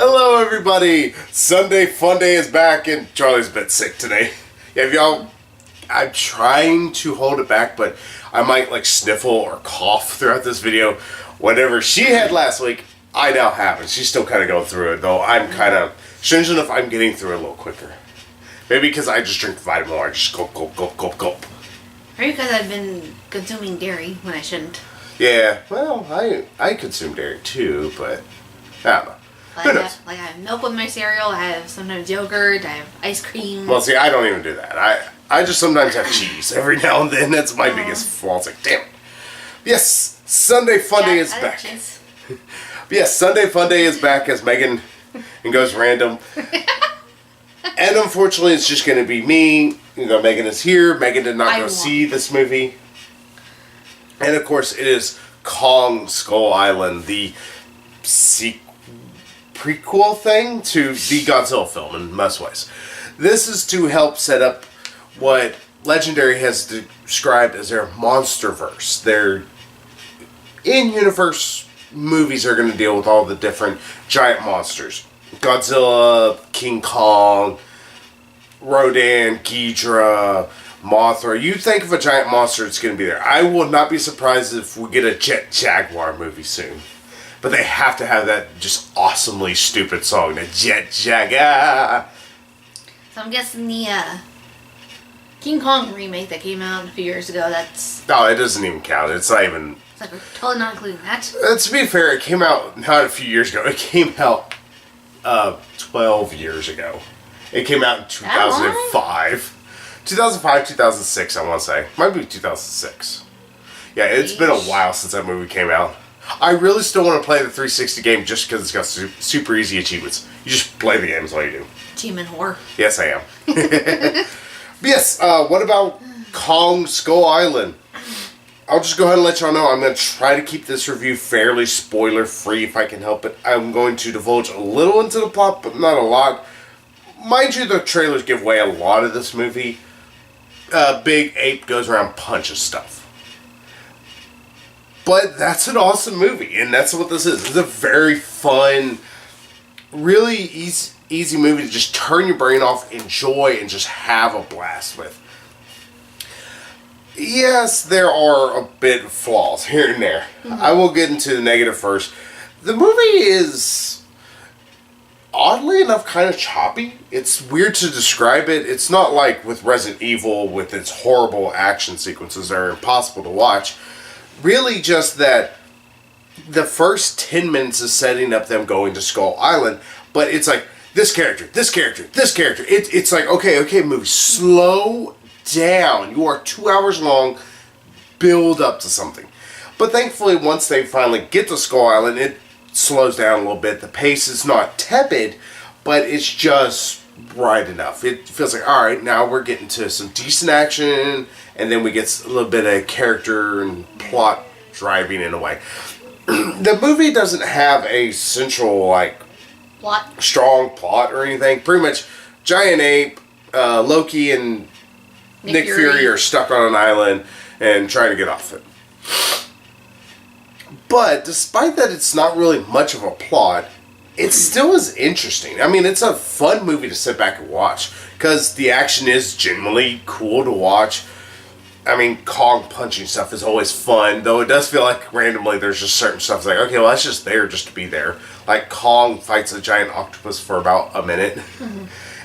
Hello, everybody. Sunday Funday is back, and Charlie's a bit sick today. Yeah, y'all, I'm trying to hold it back, but I might sniffle or cough throughout this video. Whatever she had last week, I now have, and she's still kind of going through it. Though I'm kind of strange enough, I'm getting through it a little quicker. Maybe because I just drink vitamin water, just gulp, gulp, gulp, gulp, gulp. Maybe because I've been consuming dairy when I shouldn't. Yeah, well, I consume dairy too, but I don't know. I have milk with my cereal, I have sometimes yogurt, I have ice cream. Well, see, I don't even do that. I just sometimes have cheese every now and then. That's my biggest flaw. It's like, damn it. Yes, Sunday Funday is back. Yes, Sunday Funday is back as Megan and goes random. And unfortunately, it's just going to be me. Megan is here. Megan did not go see this movie. And of course, it is Kong Skull Island, the prequel thing to the Godzilla film in most ways. This is to help set up what Legendary has described as their monsterverse. Their in-universe movies are going to deal with all the different giant monsters. Godzilla, King Kong, Rodan, Ghidorah, Mothra. You think of a giant monster, it's going to be there. I will not be surprised if we get a Jet Jaguar movie soon. But they have to have that just awesomely stupid song, the Jet Jaguar. So I'm guessing the King Kong remake that came out a few years ago, that's... No, it doesn't even count. It's not even... It's like we're totally not including that. To be fair, it came out not a few years ago. It came out 12 years ago. It came out in 2005. 2005, 2006, I want to say. Might be 2006. Yeah, it's been a while since that movie came out. I really still want to play the 360 game just because it's got super easy achievements. You just play the game is all you do. Achievement whore. Yes, I am. Yes, what about Kong Skull Island? I'll just go ahead and let y'all know I'm going to try to keep this review fairly spoiler-free if I can help it. I'm going to divulge a little into the plot, but not a lot. Mind you, the trailers give away a lot of this movie. Big ape goes around punches stuff. But that's an awesome movie, and that's what this is. It's a very fun, really easy movie to just turn your brain off, enjoy, and just have a blast with. Yes, there are a bit of flaws here and there. Mm-hmm. I will get into the negative first. The movie is, oddly enough, kind of choppy. It's weird to describe it. It's not like with Resident Evil with its horrible action sequences that are impossible to watch. Really just that the first 10 minutes is setting up them going to Skull Island, but it's like, this character, this character, this character. It's like, okay, movie, slow down. You are 2 hours long, build up to something. But thankfully, once they finally get to Skull Island, it slows down a little bit. The pace is not tepid, but it's just right enough. It feels like, alright, now we're getting to some decent action, and then we get a little bit of character and plot driving in a way. The movie doesn't have a central, strong plot or anything. Pretty much, Giant Ape, Loki, and Nick Fury are stuck on an island and trying to get off it. But, despite that it's not really much of a plot, it still is interesting. I mean, it's a fun movie to sit back and watch, because the action is genuinely cool to watch. I mean, Kong punching stuff is always fun, though it does feel like randomly there's just certain stuff like, okay, well, that's just there just to be there. Like, Kong fights a giant octopus for about a minute,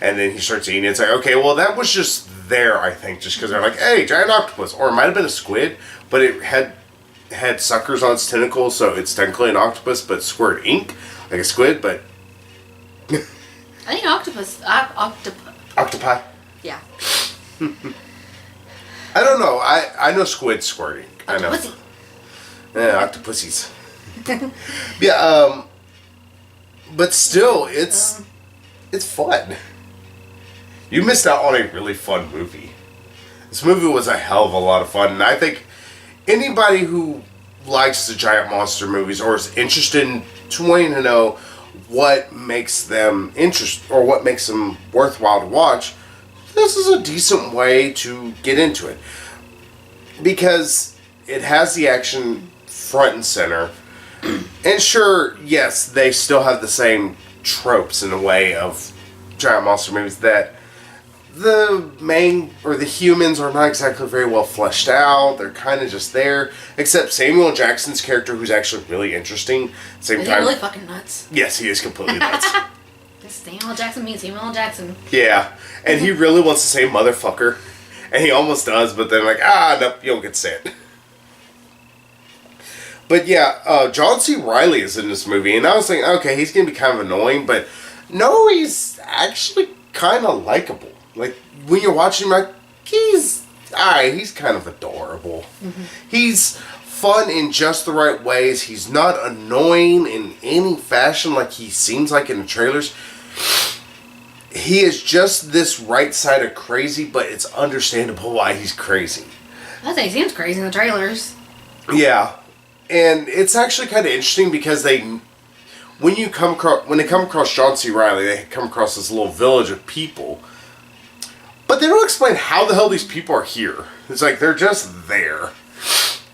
and then he starts eating it. It's like, okay, well, that was just there, I think, just because they're like, hey, giant octopus. Or it might have been a squid, but it had suckers on its tentacles, so it's technically an octopus, but squirted ink, like a squid, but... I think octopus... Octopi? Yeah. I don't know. I know squid squirting. I know. Octopussy. Yeah, octopussies. Yeah, but still, it's fun. You missed out on a really fun movie. This movie was a hell of a lot of fun, and I think anybody who likes the giant monster movies or is interested in wanting to know what makes them what makes them worthwhile to watch, this is a decent way to get into it. Because it has the action front and center. And sure, yes, they still have the same tropes in a way of giant monster movies that the main, or the humans are not exactly very well fleshed out. They're kind of just there. Except Samuel Jackson's character, who's actually really interesting. Is he really fucking nuts? Yes, he is completely nuts. Samuel Jackson means Samuel Jackson. Yeah, and he really wants to say motherfucker. And he almost does, but then nope, you don't get to say it. But yeah, John C. Reilly is in this movie, and I was thinking, okay, he's going to be kind of annoying, but no, he's actually kind of likable. Like, when you're watching him, he's kind of adorable. Mm-hmm. He's fun in just the right ways. He's not annoying in any fashion like he seems like in the trailers. He is just this right side of crazy, but it's understandable why he's crazy. I think he seems crazy in the trailers. Yeah. And it's actually kind of interesting because when they come across John C. Reilly, they come across this little village of people. But they don't explain how the hell these people are here. It's like, they're just there.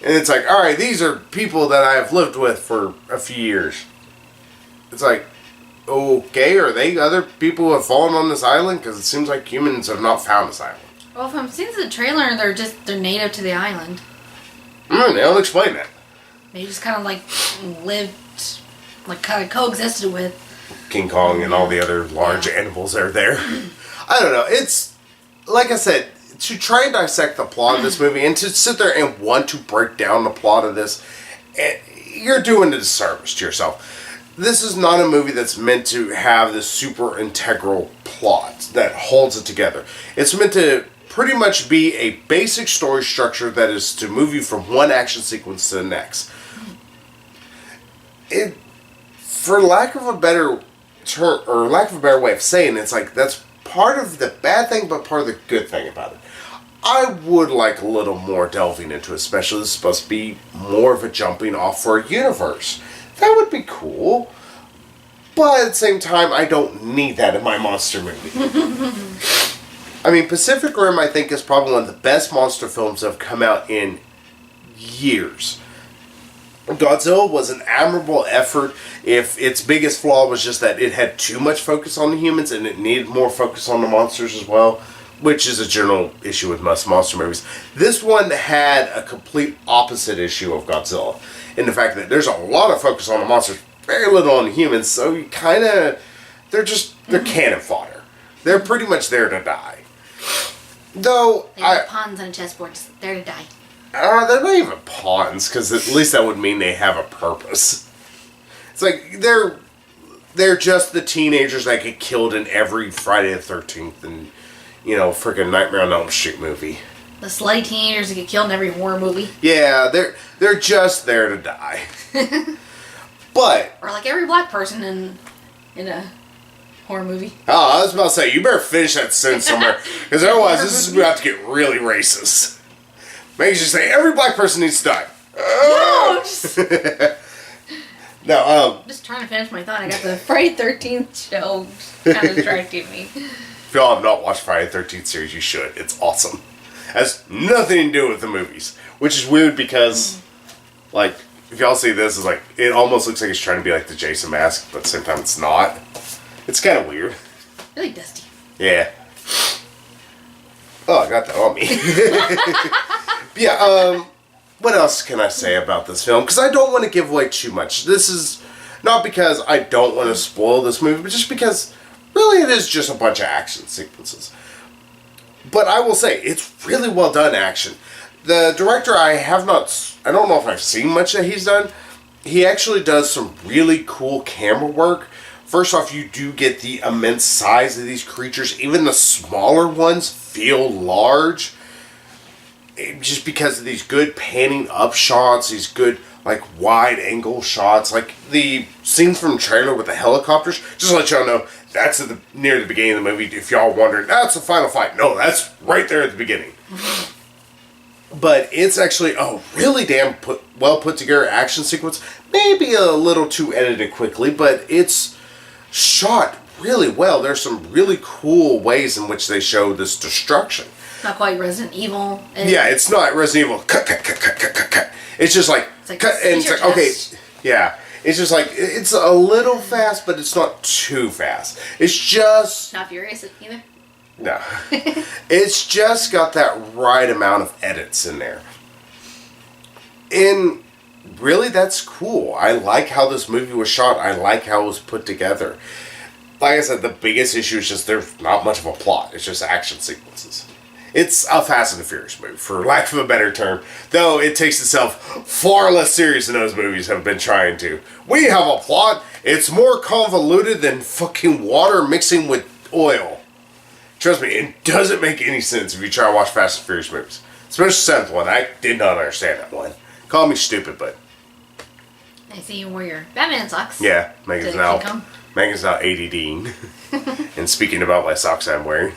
And it's like, alright, these are people that I have lived with for a few years. It's like, okay, are they other people who have fallen on this island? Because it seems like humans have not found this island. Well, if I'm seeing the trailer, they're native to the island. They don't explain that. They just kind of lived, kind of coexisted with King Kong and all the other large animals that are there. I don't know. It's, like I said, to try and dissect the plot of this movie and to sit there and want to break down the plot of this, you're doing a disservice to yourself. This is not a movie that's meant to have this super integral plot that holds it together. It's meant to pretty much be a basic story structure that is to move you from one action sequence to the next. For lack of a better term, or lack of a better way of saying it, it's like that's part of the bad thing, but part of the good thing about it. I would like a little more delving into it, especially this is supposed to be more of a jumping off for a universe. That would be cool. But at the same time, I don't need that in my monster movie. I mean, Pacific Rim, I think, is probably one of the best monster films that have come out in years. Godzilla was an admirable effort. If its biggest flaw was just that it had too much focus on the humans and it needed more focus on the monsters as well, which is a general issue with most monster movies. This one had a complete opposite issue of Godzilla, in the fact that there's a lot of focus on the monsters, very little on the humans, so you they're cannon fodder. They're pretty much there to die. Though, they're pawns on a chessboard, just there to die. They're not even pawns, because at least that would mean they have a purpose. It's like, they're just the teenagers that get killed in every Friday the 13th and, freaking Nightmare on Elm Street movie. The slutty teenagers that get killed in every horror movie. Yeah, they're just there to die. But... Or like every black person in a horror movie. Oh, I was about to say, you better finish that sentence somewhere, because otherwise this is about to get really racist. Makes you say, every black person needs to die. No! No, just trying to finish my thought. I got the Friday 13th show kind of distracting me. If y'all have not watched Friday the 13th series, you should. It's awesome. Has nothing to do with the movies. Which is weird because, if y'all see this, it's it almost looks like it's trying to be like the Jason mask, but at the same time it's not. It's kind of weird. Really dusty. Yeah. Oh, I got that on me. Yeah, what else can I say about this film? Because I don't want to give away too much. This is not because I don't want to spoil this movie, but just because, really, it is just a bunch of action sequences. But I will say, it's really well done action. The director, I don't know if I've seen much that he's done. He actually does some really cool camera work. First off, you do get the immense size of these creatures. Even the smaller ones feel large. Just because of these good panning up shots, these good, wide angle shots. The scenes from the trailer with the helicopters, just to let y'all know, that's near the beginning of the movie. If y'all wondered, that's the final fight. No, that's right there at the beginning. But it's actually a really damn well put together action sequence. Maybe a little too edited quickly, but it's shot really well. There's some really cool ways in which they show this destruction. Not quite Resident Evil. Yeah, it's not Resident Evil. Cut. It's just cut, and it's okay. Yeah, It's just like, it's a little fast, but it's not too fast. It's just... Not furious either? No. It's just got that right amount of edits in there. And really, that's cool. I like how this movie was shot. I like how it was put together. Like I said, the biggest issue is just there's not much of a plot. It's just action sequences. It's a Fast and the Furious movie, for lack of a better term. Though it takes itself far less serious than those movies have been trying to. We have a plot. It's more convoluted than fucking water mixing with oil. Trust me, it doesn't make any sense if you try to watch Fast and Furious movies. Especially the 7th one. I did not understand that one. Call me stupid, but... I see you wear your Batman socks. Yeah, Megan's now ADDing. And speaking about my socks I'm wearing.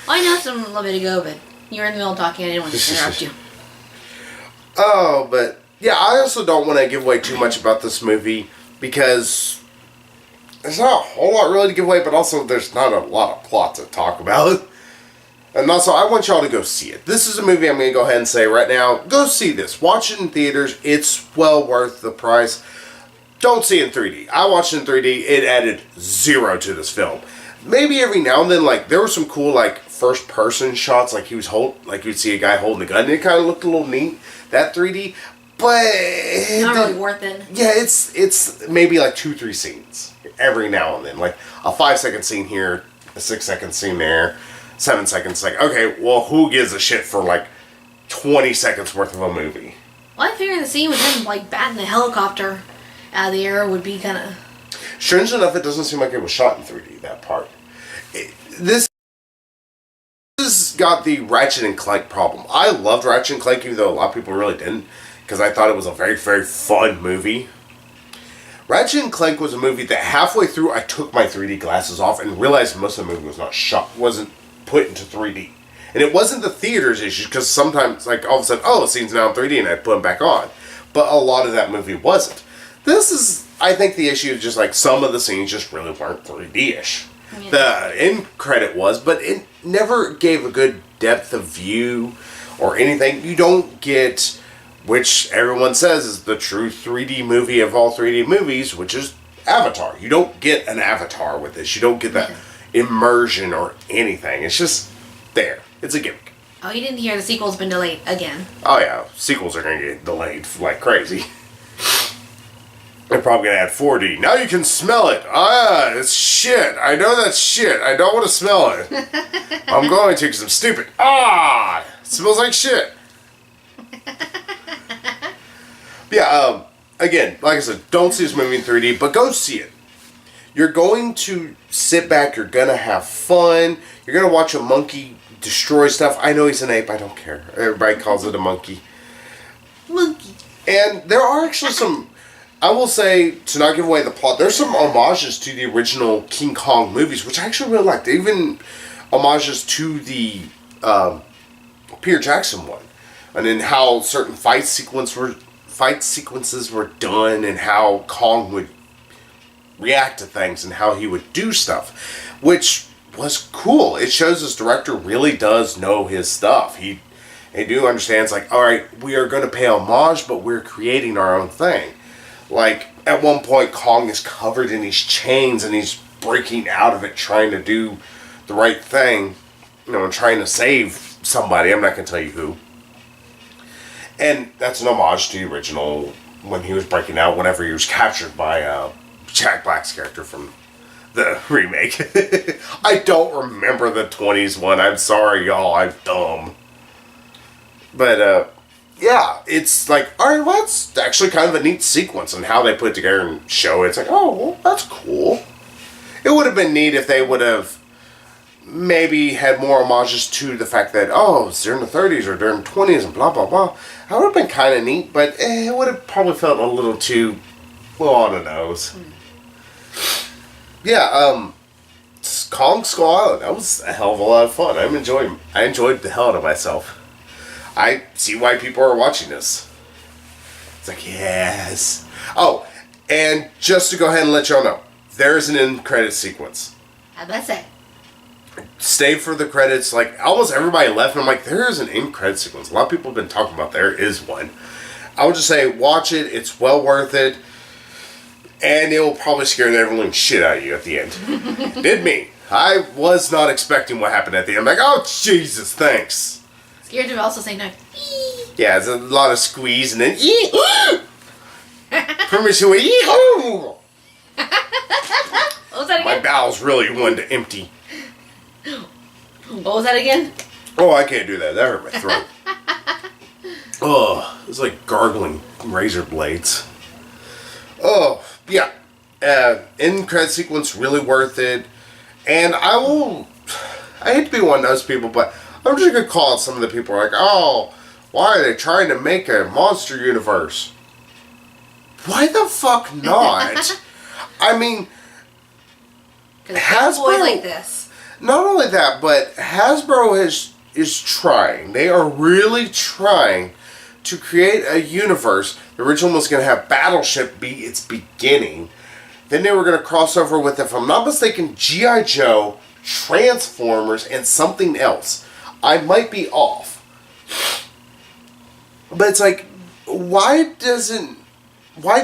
Well, I know some a little bit ago, but you were in the middle of talking. I didn't want to interrupt you. Oh, but... Yeah, I also don't want to give away too much about this movie, because... There's not a whole lot really to give away, but also there's not a lot of plot to talk about. And also, I want y'all to go see it. This is a movie I'm going to go ahead and say right now, go see this. Watch it in theaters. It's well worth the price. Don't see it in 3D. I watched it in 3D. It added 0 to this film. Maybe every now and then, like, there were some cool, like, first-person shots, like you'd see a guy holding a gun, and it kind of looked a little neat, that 3D. But... Not really worth it. Yeah, it's maybe like 2-3 scenes every now and then. Like a 5-second scene here, a 6-second scene there, 7 seconds. Like, okay, well, who gives a shit for like 20 seconds worth of a movie? Well, I figured the scene with him like batting the helicopter out of the air would be kind of... Strange enough, it doesn't seem like it was shot in 3D, that part. This has got the Ratchet and Clank problem. I loved Ratchet and Clank, even though a lot of people really didn't, because I thought it was a very, very fun movie. Ratchet and Clank was a movie that halfway through I took my 3D glasses off and realized most of the movie was not shot, wasn't put into 3D. And it wasn't the theater's issue, because sometimes, like, all of a sudden, oh, the scene's now in 3D, and I put them back on. But a lot of that movie wasn't. This is, I think the issue is just, like, some of the scenes just really weren't 3D-ish. Yeah. The end credit was, but it never gave a good depth of view or anything. You don't get, which everyone says is the true 3D movie of all 3D movies, which is Avatar. You don't get an Avatar with this. You don't get that immersion or anything. It's just there. It's a gimmick. Oh, you didn't hear the sequel's been delayed again. Oh yeah, sequels are going to get delayed like crazy. They're probably going to add 4D. Now you can smell it. Ah, it's shit. I know that's shit. I don't want to smell it. I'm going to because I'm stupid. Ah, it smells like shit. Yeah, again, like I said, don't see this movie in 3D, but go see it. You're going to sit back. You're going to have fun. You're going to watch a monkey destroy stuff. I know he's an ape. I don't care. Everybody calls it a monkey. Monkey. And there are actually some... I will say, to not give away the plot, there's some homages to the original King Kong movies, which I actually really liked. Even homages to the Peter Jackson one. And then how certain fight sequences were done, and how Kong would react to things, and how he would do stuff. Which was cool. It shows this director really does know his stuff. He do understand, it's like, alright, we are going to pay homage, but we're creating our own thing. Like, at one point, Kong is covered in these chains, and he's breaking out of it, trying to do the right thing. You know, trying to save somebody. I'm not going to tell you who. And that's an homage to the original, when he was breaking out, whenever he was captured by Jack Black's character from the remake. I don't remember the 20s one. I'm sorry, y'all. I'm dumb. But, yeah, it's like, alright, well, that's actually kind of a neat sequence on how they put it together and show it. It's like, oh, well, that's cool. It would have been neat if they would have maybe had more homages to the fact that, oh, it's during the 30s or during the 20s and blah, blah, blah. That would have been kind of neat, but it would have probably felt a little too, well, on the nose. Yeah, Kong Skull Island, that was a hell of a lot of fun. I enjoyed the hell out of myself. I see why people are watching this. It's like, yes. Oh, and just to go ahead and let y'all know, there is an end credit sequence. How'd that say? Stay for the credits. Like, almost everybody left, and I'm like, there is an end credit sequence. A lot of people have been talking about there is one. I would just say, watch it. It's well worth it. And it will probably scare the everyone shit out of you at the end. Did me. I was not expecting what happened at the end. I'm like, oh, Jesus, thanks. Scared to also say no. Yeah, it's a lot of squeeze and then... Permission. What was that My again? bowels really wanted to empty. What was that again? Oh, I can't do that. That hurt my throat. Oh, it's like gargling razor blades. Oh, yeah. End credit sequence, really worth it. And I hate to be one of those people, but I'm just going to call out some of the people like, oh, why are they trying to make a monster universe? Why the fuck not? I mean, Hasbro boys like this. Not only that, but Hasbro is trying. They are really trying to create a universe. The original was going to have Battleship be its beginning. Then they were going to cross over with, if I'm not mistaken, G.I. Joe, Transformers, and something else. I might be off. But it's like, why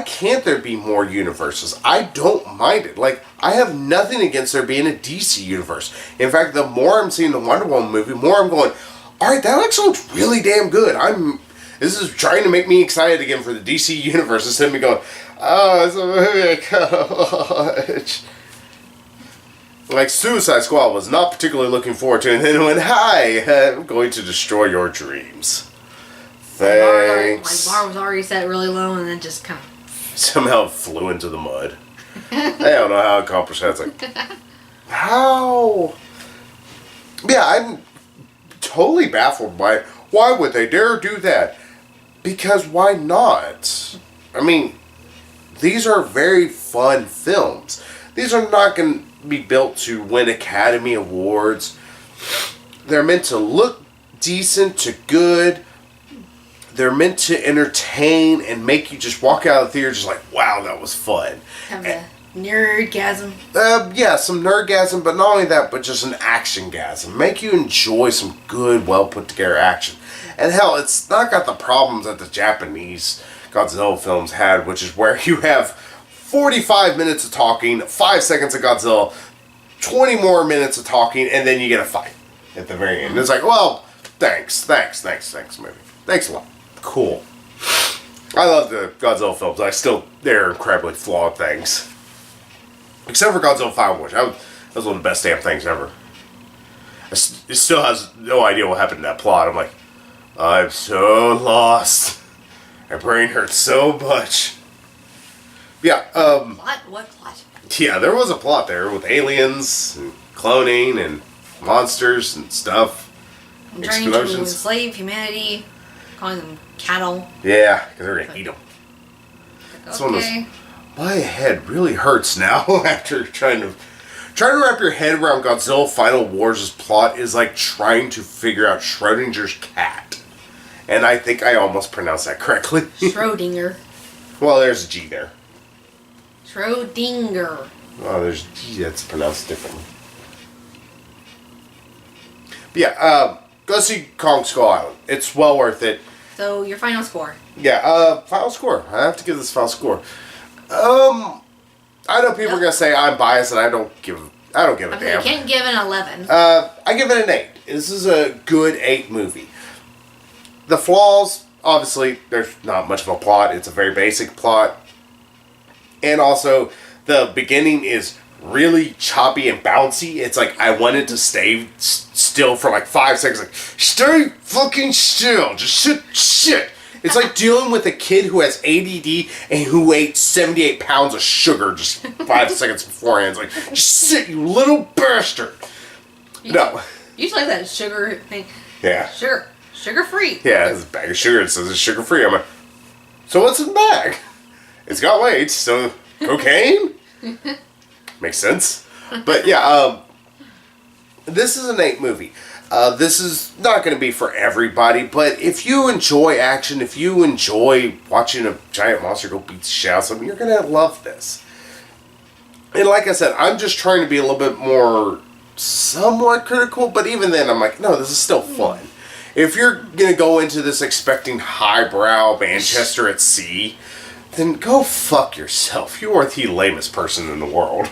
can't there be more universes? I don't mind it. Like, I have nothing against there being a DC universe. In fact, the more I'm seeing the Wonder Woman movie, the more I'm going, alright, that actually looks really damn good. This is trying to make me excited again for the DC universe instead of me going, oh, it's a movie I gotta watch. Like, Suicide Squad was not particularly looking forward to, and then it went, hi, I'm going to destroy your dreams. Thanks. My bar was already set really low, and then just kind of... Somehow flew into the mud. I don't know how I accomplished that. It's like, how? Yeah, I'm totally baffled by it. Why would they dare do that? Because why not? I mean, these are very fun films. These are not going to be built to win Academy Awards. They're meant to look decent to good. They're meant to entertain and make you just walk out of the theater just like, wow, that was fun. Have a nerdgasm. Yeah, some nerdgasm, but not only that, but just an action-gasm. Make you enjoy some good, well-put-together action. And hell, it's not got the problems that the Japanese Godzilla films had, which is where you have 45 minutes of talking, 5 seconds of Godzilla, 20 more minutes of talking, and then you get a fight at the very end. And it's like, well, thanks, movie. Thanks a lot. Cool. I love the Godzilla films. They're incredibly flawed things. Except for Godzilla Final Wars. That was one of the best damn things ever. It still has no idea what happened in that plot. I'm like, I'm so lost. My brain hurts so much. Yeah, Plot? What plot? Yeah, there was a plot there with aliens and cloning and monsters and stuff. I'm trying to enslave humanity, calling them cattle. Yeah, because they're gonna eat them. Okay. My head really hurts now after trying to wrap your head around Godzilla Final Wars' plot is like trying to figure out Schrodinger's cat. And I think I almost pronounced that correctly. Schrodinger. Well, there's a G there. Schrodinger. Oh, there's a G that's pronounced differently. But yeah, go see Kong Skull Island. It's well worth it. So, your final score. Yeah, final score. I have to give this final score. I know people are gonna say I'm biased and I don't give a damn. You can't give it an 11. I give it an 8. This is a good 8 movie. The flaws, obviously, there's not much of a plot. It's a very basic plot. And also, the beginning is really choppy and bouncy. It's like I wanted to stay still for like 5 seconds. Like, stay fucking still. Just shit. It's like dealing with a kid who has ADD and who ate 78 pounds of sugar just 5 seconds beforehand. It's like, just sit, you little bastard. No. You just like that sugar thing. Yeah. Sugar-free. Yeah, it's a bag of sugar. It says it's sugar-free. I'm like, so what's in the bag? It's got weight, so cocaine? Makes sense. But yeah, this is an 8 movie. This is not going to be for everybody, but if you enjoy action, if you enjoy watching a giant monster go beat the shit out of something, you're going to love this. And like I said, I'm just trying to be a little bit more somewhat critical, but even then I'm like, no, this is still fun. If you're going to go into this expecting highbrow Manchester at sea, then go fuck yourself. You are the lamest person in the world.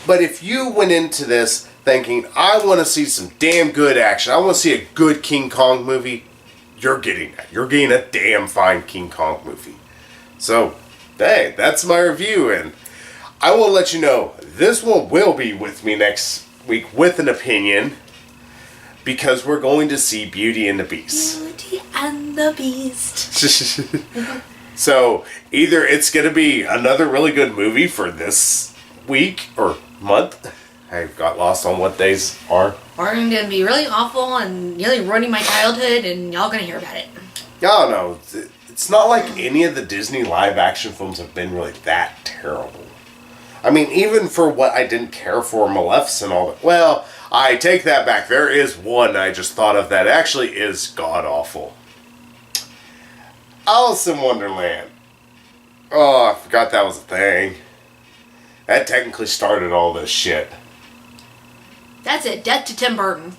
But if you went into this thinking, I want to see some damn good action, I want to see a good King Kong movie, you're getting that. You're getting a damn fine King Kong movie. So, hey, that's my review, and I will let you know, this one will be with me next week with an opinion, because we're going to see Beauty and the Beast. Beauty and the Beast. So, either it's going to be another really good movie for this week or month. I got lost on what days are. Or I'm going to be really awful and nearly ruining my childhood, and y'all going to hear about it. Oh, no. It's not like any of the Disney live-action films have been really that terrible. I mean, even for what I didn't care for, Maleficent and all that. Well, I take that back. There is one I just thought of that actually is god-awful. Alice in Wonderland. Oh, I forgot that was a thing. That technically started all this shit. That's it. Death to Tim Burton.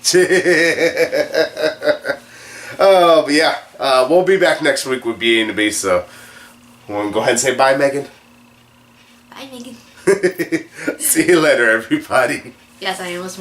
Oh, but yeah. We'll be back next week with Beauty and the Beast, so we'll go ahead and say bye, Megan. Bye, Megan. See you later, everybody. Yes, I am a smart